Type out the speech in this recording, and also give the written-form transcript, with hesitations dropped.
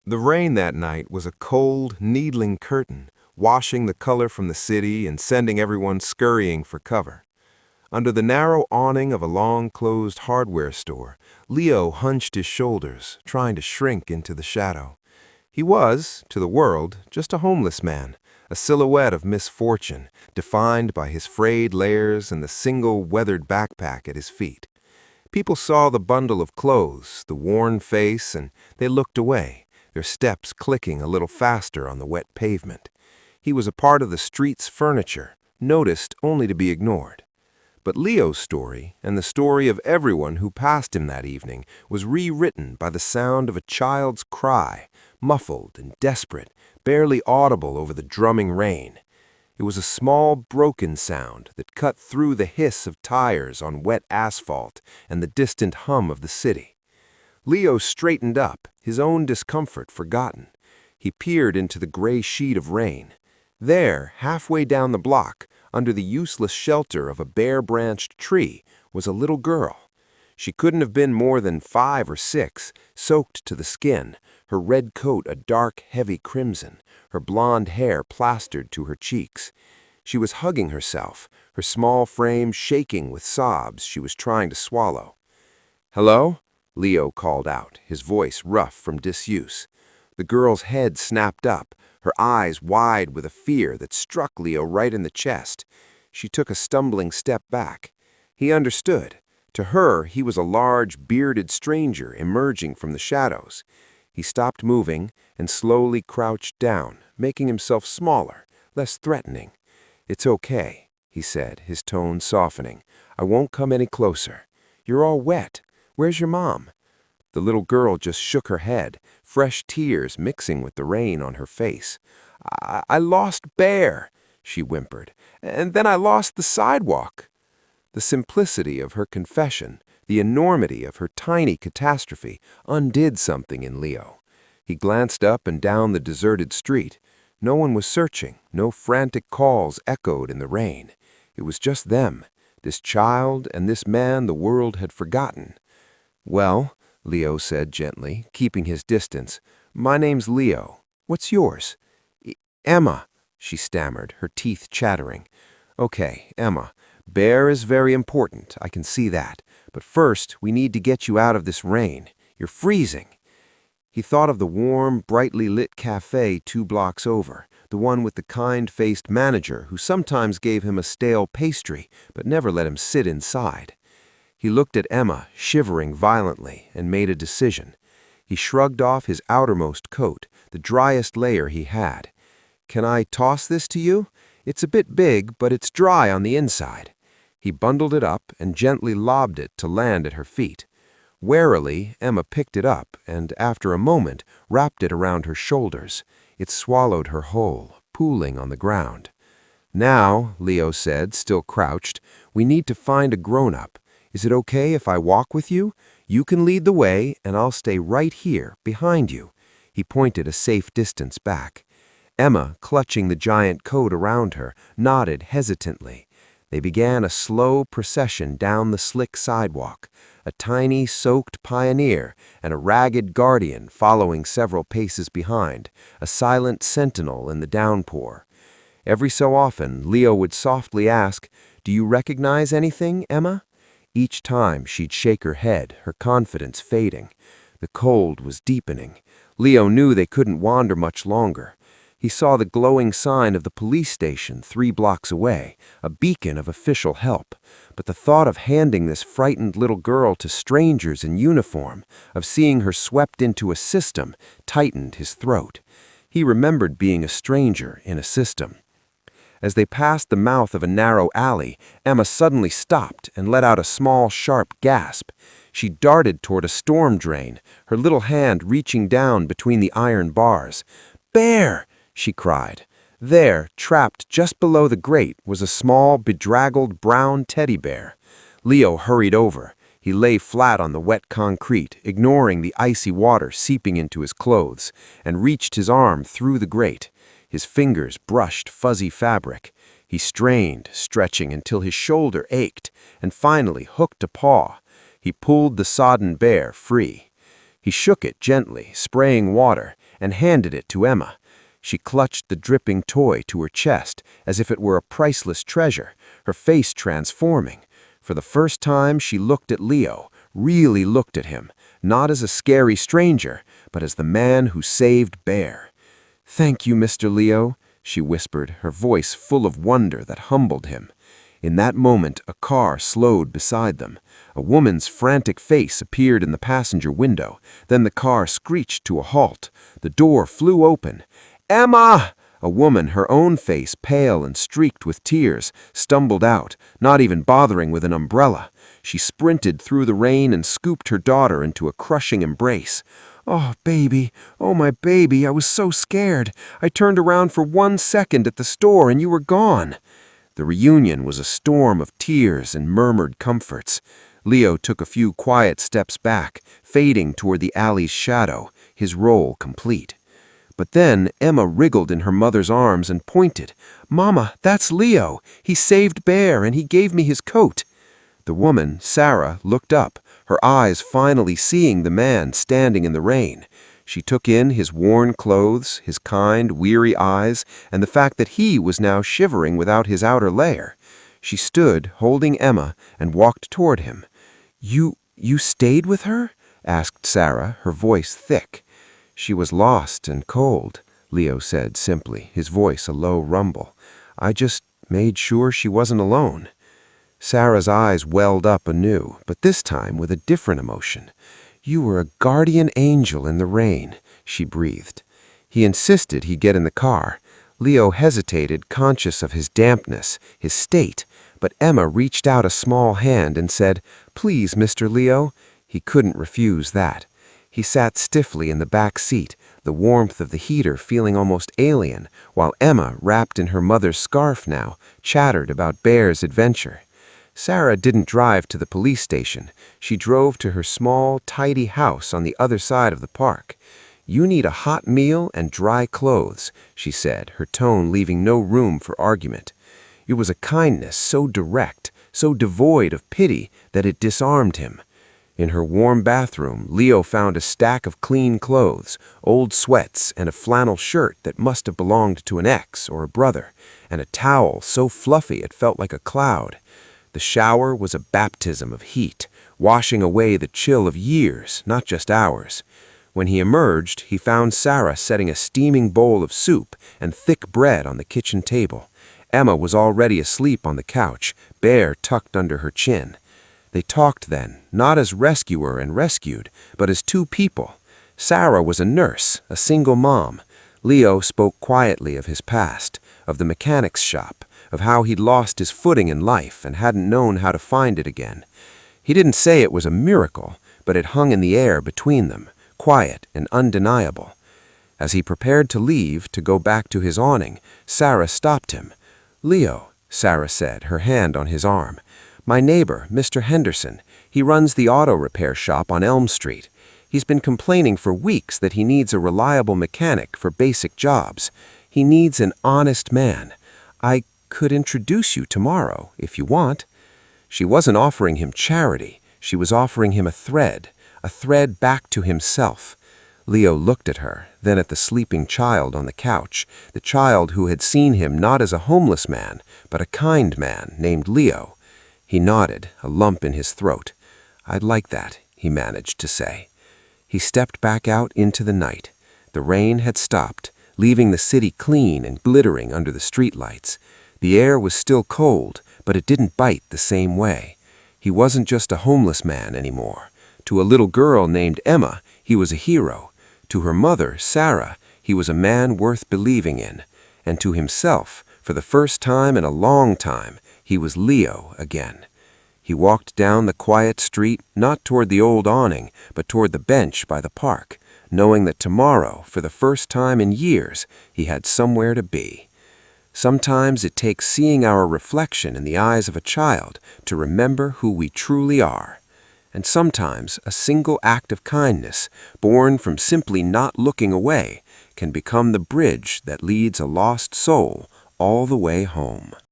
The rain that night was a cold, needling curtain, washing the color from the city and sending everyone scurrying for cover. Under the narrow awning of a long-closed hardware store, Leo hunched his shoulders, trying to shrink into the shadow. He was, to the world, just a homeless man, a silhouette of misfortune, defined by his frayed layers and the single weathered backpack at his feet. People saw the bundle of clothes, the worn face, and they looked away, their steps clicking a little faster on the wet pavement. He was a part of the street's furniture, noticed only to be ignored. But Leo's story, and the story of everyone who passed him that evening, was rewritten by the sound of a child's cry, muffled and desperate, barely audible over the drumming rain. It was a small, broken sound that cut through the hiss of tires on wet asphalt and the distant hum of the city. Leo straightened up, his own discomfort forgotten. He peered into the gray sheet of rain. There, halfway down the block, under the useless shelter of a bare-branched tree, was a little girl. She couldn't have been more than 5 or 6, soaked to the skin, her red coat a dark, heavy crimson, her blonde hair plastered to her cheeks. She was hugging herself, her small frame shaking with sobs she was trying to swallow. "Hello?" Leo called out, his voice rough from disuse. The girl's head snapped up, her eyes wide with a fear that struck Leo right in the chest. She took a stumbling step back. He understood. To her, he was a large, bearded stranger emerging from the shadows. He stopped moving and slowly crouched down, making himself smaller, less threatening. "It's okay," he said, his tone softening. "I won't come any closer. You're all wet. Where's your mom?" The little girl just shook her head, fresh tears mixing with the rain on her face. I lost Bear," she whimpered, "and then I lost the sidewalk." The simplicity of her confession, the enormity of her tiny catastrophe, undid something in Leo. He glanced up and down the deserted street. No one was searching, no frantic calls echoed in the rain. It was just them, this child and this man the world had forgotten. "Well," Leo said gently, keeping his distance, "my name's Leo. What's yours?" "Emma," she stammered, her teeth chattering. "Okay, Emma. Bear is very important, I can see that. But first, we need to get you out of this rain. You're freezing." He thought of the warm, brightly lit cafe 2 blocks over, the one with the kind-faced manager who sometimes gave him a stale pastry but never let him sit inside. He looked at Emma, shivering violently, and made a decision. He shrugged off his outermost coat, the driest layer he had. "Can I toss this to you? It's a bit big, but it's dry on the inside." He bundled it up and gently lobbed it to land at her feet. Warily, Emma picked it up and, after a moment, wrapped it around her shoulders. It swallowed her whole, pooling on the ground. "Now," Leo said, still crouched, "we need to find a grown-up. Is it okay if I walk with you? You can lead the way, and I'll stay right here, behind you." He pointed a safe distance back. Emma, clutching the giant coat around her, nodded hesitantly. They began a slow procession down the slick sidewalk, a tiny, soaked pioneer and a ragged guardian following several paces behind, a silent sentinel in the downpour. Every so often, Leo would softly ask, "Do you recognize anything, Emma?" Each time she'd shake her head, her confidence fading. The cold was deepening. Leo knew they couldn't wander much longer. He saw the glowing sign of the police station 3 blocks away, a beacon of official help. But the thought of handing this frightened little girl to strangers in uniform, of seeing her swept into a system, tightened his throat. He remembered being a stranger in a system. As they passed the mouth of a narrow alley, Emma suddenly stopped and let out a small, sharp gasp. She darted toward a storm drain, her little hand reaching down between the iron bars. "Bear!" she cried. There, trapped just below the grate, was a small, bedraggled brown teddy bear. Leo hurried over. He lay flat on the wet concrete, ignoring the icy water seeping into his clothes, and reached his arm through the grate. His fingers brushed fuzzy fabric. He strained, stretching until his shoulder ached, and finally hooked a paw. He pulled the sodden bear free. He shook it gently, spraying water, and handed it to Emma. She clutched the dripping toy to her chest as if it were a priceless treasure, her face transforming. For the first time, she looked at Leo, really looked at him, not as a scary stranger, but as the man who saved Bear. "Thank you, Mr. Leo," she whispered, her voice full of wonder that humbled him. In that moment, a car slowed beside them. A woman's frantic face appeared in the passenger window. Then the car screeched to a halt. The door flew open. "Emma!" A woman, her own face pale and streaked with tears, stumbled out, not even bothering with an umbrella. She sprinted through the rain and scooped her daughter into a crushing embrace. "Oh, baby. Oh, my baby. I was so scared. I turned around for 1 second at the store and you were gone." The reunion was a storm of tears and murmured comforts. Leo took a few quiet steps back, fading toward the alley's shadow, his role complete. But then Emma wriggled in her mother's arms and pointed. "Mama, that's Leo. He saved Bear and he gave me his coat." The woman, Sarah, looked up, her eyes finally seeing the man standing in the rain. She took in his worn clothes, his kind, weary eyes, and the fact that he was now shivering without his outer layer. She stood, holding Emma, and walked toward him. You stayed with her?" asked Sarah, her voice thick. "She was lost and cold," Leo said simply, his voice a low rumble. "I just made sure she wasn't alone." Sarah's eyes welled up anew, but this time with a different emotion. "You were a guardian angel in the rain," she breathed. He insisted he get in the car. Leo hesitated, conscious of his dampness, his state, but Emma reached out a small hand and said, "Please, Mr. Leo." He couldn't refuse that. He sat stiffly in the back seat, the warmth of the heater feeling almost alien, while Emma, wrapped in her mother's scarf now, chattered about Bear's adventure. Sarah didn't drive to the police station. She drove to her small, tidy house on the other side of the park. "You need a hot meal and dry clothes," she said, her tone leaving no room for argument. It was a kindness so direct, so devoid of pity, that it disarmed him. In her warm bathroom, Leo found a stack of clean clothes, old sweats, and a flannel shirt that must have belonged to an ex or a brother, and a towel so fluffy it felt like a cloud. The shower was a baptism of heat, washing away the chill of years, not just hours. When he emerged, he found Sarah setting a steaming bowl of soup and thick bread on the kitchen table. Emma was already asleep on the couch, Bear tucked under her chin. They talked then, not as rescuer and rescued, but as two people. Sarah was a nurse, a single mom. Leo spoke quietly of his past, of the mechanic's shop, of how he'd lost his footing in life and hadn't known how to find it again. He didn't say it was a miracle, but it hung in the air between them, quiet and undeniable. As he prepared to leave, to go back to his awning, Sarah stopped him. "Leo," Sarah said, her hand on his arm. "My neighbor, Mr. Henderson, he runs the auto repair shop on Elm Street. He's been complaining for weeks that he needs a reliable mechanic for basic jobs. He needs an honest man. I could introduce you tomorrow, if you want." She wasn't offering him charity. She was offering him a thread back to himself. Leo looked at her, then at the sleeping child on the couch, the child who had seen him not as a homeless man, but a kind man named Leo. He nodded, a lump in his throat. "I'd like that," he managed to say. He stepped back out into the night. The rain had stopped, leaving the city clean and glittering under the streetlights. The air was still cold, but it didn't bite the same way. He wasn't just a homeless man anymore. To a little girl named Emma, he was a hero. To her mother, Sarah, he was a man worth believing in. And to himself, for the first time in a long time, he was Leo again. He walked down the quiet street, not toward the old awning, but toward the bench by the park, knowing that tomorrow, for the first time in years, he had somewhere to be. Sometimes it takes seeing our reflection in the eyes of a child to remember who we truly are. And sometimes a single act of kindness, born from simply not looking away, can become the bridge that leads a lost soul all the way home.